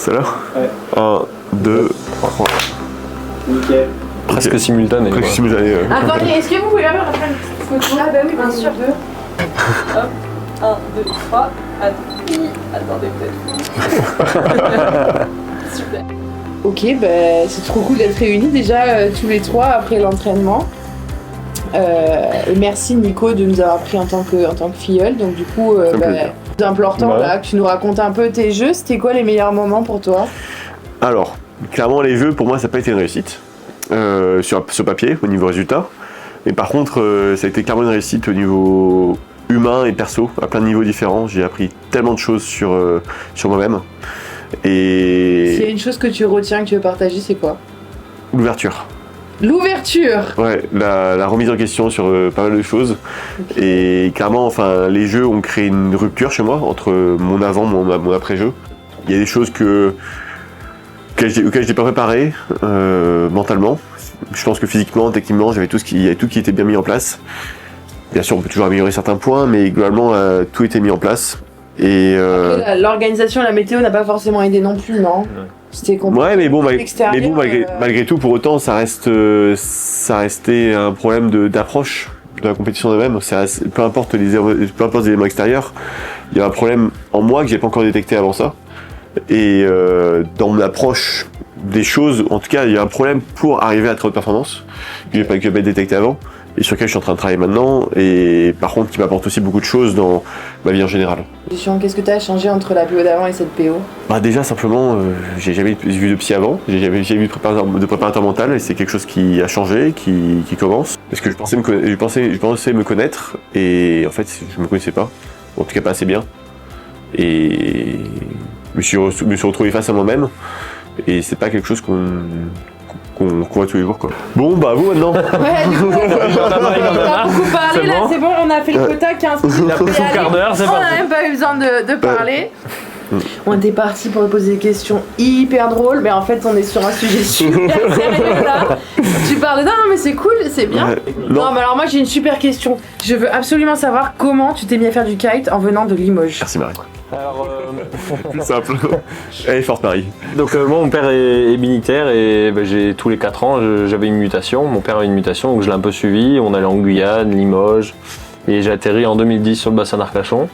C'est là Ouais. 1, 2, 3. Nickel. Presque simultané. Presque simultané. Attendez, est-ce que vous pouvez avoir une petite photo? Ah bah oui, bien sûr. Hop, 1, 2, 3. Attendez peut-être. Super. Ok, bah, c'est trop cool d'être réunis déjà tous les trois après l'entraînement. Et merci Nico de nous avoir pris en tant que filleule. Donc du coup, c'est important là, que tu nous racontes un peu tes jeux. C'était quoi les meilleurs moments pour toi? Alors, clairement les jeux pour moi ça n'a pas été une réussite sur papier au niveau résultat. Mais par contre ça a été clairement une réussite au niveau humain et perso, à plein de niveaux différents. J'ai appris tellement de choses sur moi-même. Et S'il y a une chose que tu retiens, que tu veux partager, c'est quoi? l'ouverture. L'ouverture. Ouais, la remise en question sur pas mal de choses. Okay. Et clairement, enfin, les jeux ont créé une rupture chez moi entre mon avant, mon après-jeu. Il y a des choses auxquelles je n'étais pas préparé mentalement. Je pense que physiquement, techniquement, il y avait tout qui était bien mis en place. Bien sûr, on peut toujours améliorer certains points, mais globalement, tout était mis en place. Et après, l'organisation et la météo n'a pas forcément aidé non plus, non? C'était compliqué. Ouais, mais bon, malgré tout, pour autant, ça restait un problème d'approche de la compétition de même. Peu importe les éléments extérieurs, il y a un problème en moi que j'ai pas encore détecté avant ça. Et dans mon approche des choses, en tout cas, il y a un problème pour arriver à très haute performance que j'ai pas détecté avant et sur lequel je suis en train de travailler maintenant. Et par contre, qui m'apporte aussi beaucoup de choses dans ma vie en général. Qu'est-ce que tu as changé entre la PO d'avant et cette PO? Déjà simplement, j'ai jamais vu de psy avant, j'ai jamais vu de préparateur mental et c'est quelque chose qui a changé, qui commence. Parce que je pensais me connaître et en fait je me connaissais pas, en tout cas pas assez bien. Et je me suis retrouvé face à moi-même et c'est pas quelque chose qu'on voit tous les jours quoi. Bon bah vous maintenant. Ouais du coup on a beaucoup parlé là, c'est bon, on a fait le quota 15 minutes. Il a pris son quart d'heure, c'est parti. On parti. n'a même pas eu besoin de parler. On était parti pour poser des questions hyper drôles, mais en fait on est sur un sujet super sérieux là. Tu parles de non mais c'est cool, c'est bien. Non mais alors moi j'ai une super question. Je veux absolument savoir comment tu t'es mis à faire du kite en venant de Limoges. Merci Marie. Alors, plus simple. Elle est forte Marie. Donc moi mon père est militaire et j'ai tous les 4 ans j'avais une mutation. Mon père avait une mutation donc je l'ai un peu suivi. On allait en Guyane, Limoges et j'ai atterri en 2010 sur le bassin d'Arcachon.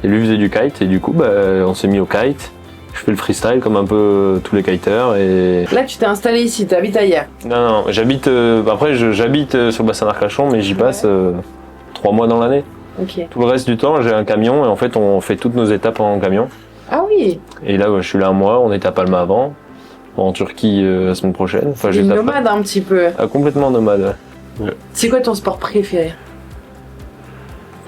Et lui faisait du kite et du coup on s'est mis au kite. Je fais le freestyle comme un peu tous les kiteurs et... Là tu t'es installé ici, tu habites ailleurs? Non, j'habite j'habite sur le bassin d'Arcachon mais j'y passe 3 mois dans l'année. Okay. Tout le reste du temps j'ai un camion et en fait on fait toutes nos étapes en camion. Ah oui. Et là je suis là un mois, on était à Palma avant, en Turquie la semaine prochaine. Enfin, j'ai nomade un petit peu. Complètement nomade. Ouais. C'est quoi ton sport préféré?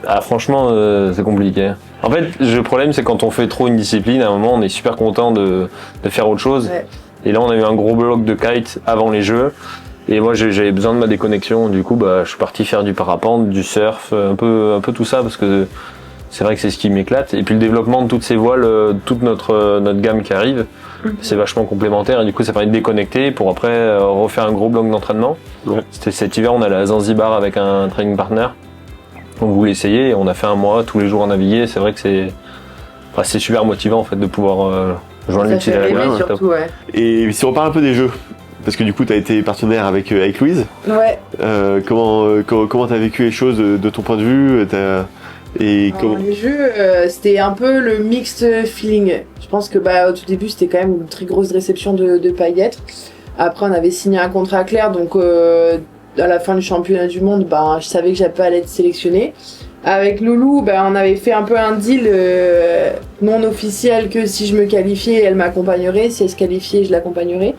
Ah franchement c'est compliqué. En fait le problème c'est quand on fait trop une discipline, à un moment on est super content de faire autre chose. Ouais. Et là on a eu un gros bloc de kite avant les jeux. Et moi j'avais besoin de ma déconnexion, du coup je suis parti faire du parapente, du surf, un peu tout ça parce que c'est vrai que c'est ce qui m'éclate. Et puis le développement de toutes ces voiles, toute notre gamme qui arrive, c'est vachement complémentaire et du coup ça permet de déconnecter pour après refaire un gros bloc d'entraînement. Ouais. C'était cet hiver on allait à Zanzibar avec un training partner. On voulait essayer et on a fait un mois tous les jours à naviguer. C'est vrai que c'est super motivant en fait de pouvoir joindre l'utile à l'agréable. Ouais. Et si on parle un peu des jeux, parce que du coup tu as été partenaire avec Louise. Ouais. Comment t'as vécu les choses de ton point de vue Les jeux, c'était un peu le mixed feeling. Je pense que au tout début c'était quand même une très grosse réception de pas y être. Après on avait signé un contrat clair donc à la fin du championnat du monde, je savais que j'allais pas être sélectionnée. Avec Loulou, on avait fait un peu un deal non officiel que si je me qualifiais, elle m'accompagnerait. Si elle se qualifiait, je l'accompagnerais.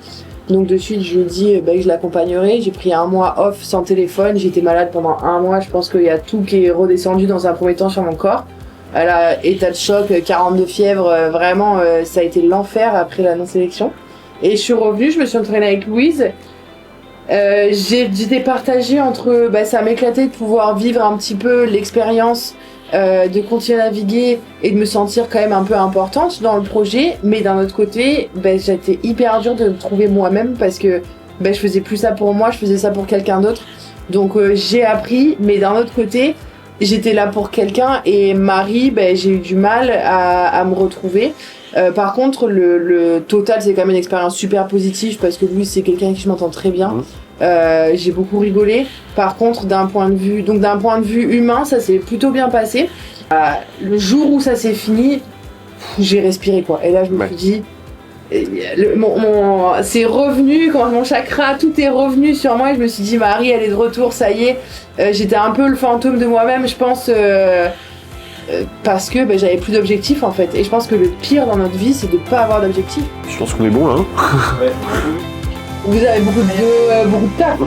Donc de suite, je lui ai dit que je l'accompagnerais. J'ai pris un mois off sans téléphone. J'étais malade pendant un mois. Je pense qu'il y a tout qui est redescendu dans un premier temps sur mon corps. Elle a état de choc, 42 fièvres. Vraiment, ça a été l'enfer après la non-sélection. Et je suis revenue, je me suis entraînée avec Louise. J'étais partagée entre ça m'éclatait de pouvoir vivre un petit peu l'expérience de continuer à naviguer et de me sentir quand même un peu importante dans le projet, mais d'un autre côté j'étais hyper dure de me trouver moi-même parce que je faisais plus ça pour moi, je faisais ça pour quelqu'un d'autre, donc j'ai appris, mais d'un autre côté j'étais là pour quelqu'un et Marie j'ai eu du mal à me retrouver Par contre, le total, c'est quand même une expérience super positive parce que lui, c'est quelqu'un avec qui je m'entends très bien. J'ai beaucoup rigolé. Par contre, d'un point de vue humain, ça s'est plutôt bien passé. Le jour où ça s'est fini, j'ai respiré quoi. Et là, je me suis dit, c'est revenu, quand mon chakra, tout est revenu sur moi. Et je me suis dit, Marie, elle est de retour, ça y est. J'étais un peu le fantôme de moi-même, je pense. Parce que j'avais plus d'objectifs en fait. Et je pense que le pire dans notre vie, c'est de pas avoir d'objectifs. Je pense qu'on est bon là. Ouais. Vous avez beaucoup de taf.